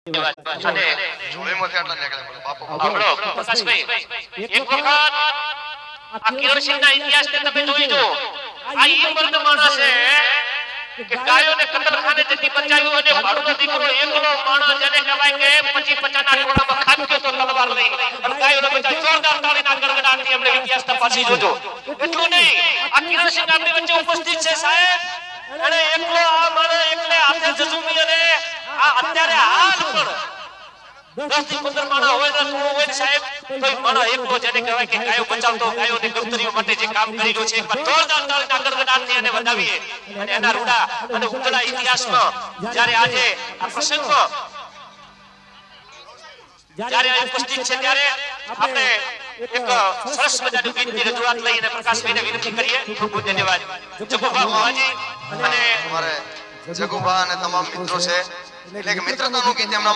અને જોડેમાંથી આટલા નીકળ્યા બોલો બાપુ આપણો પ્રકાશભાઈ એક વખત આ કેરોસીનના ઇતિહાસને તમે જોઈ જો આ ઈ મર્દ માણસ છે કે ગાયોને કતલખાને જતી બચાવ્યો અને ભાડુનો દીકરો એકલો માણસ જેને કહેવાય કે 25-50 ના ટોળામાં ખાધ્યો તો તલવાર લઈ અને ગાયોને બચાવી જોરદાર તાળીના ગડગડાટથી એમને ઇતિહાસ તપાસી જોજો એટલું નહીં આ કેરોસીન આપણી વચ્ચે ઉપસ્થિત છે સાહેબ અને એકલો આ માણસ એકલે હાથે જજુમી અને આ અત્યારે હાલ પણ 10 થી 15 માણસ હોય ને તો હોય સાહેબ તો માણસ એકલો જેને કહેવાય કે ગાયો બચાવતો ગાયોની ગૌતરીઓ માટે જે કામ કરી રહ્યો છે એક જોરદાર તાળીના ગડગડાટથી એને વધાવીએ અને એના રૂડા અને ઉજળા ઇતિહાસમાં જ્યારે આજે આ પ્રસંગમાં જ્યારે ઉપસ્થિત છે ત્યારે આપણે એક સરસ મજાની ગીતની રજૂઆત લઈને પ્રકાશભાઈને વિનંતી કરીએ ખૂબ ખૂબ ધન્યવાદ જગુભા મોહાજી અને અમારે જગુભા અને તમામ મિત્રો છે એટલે કે મિત્રતાનું ગીત એમના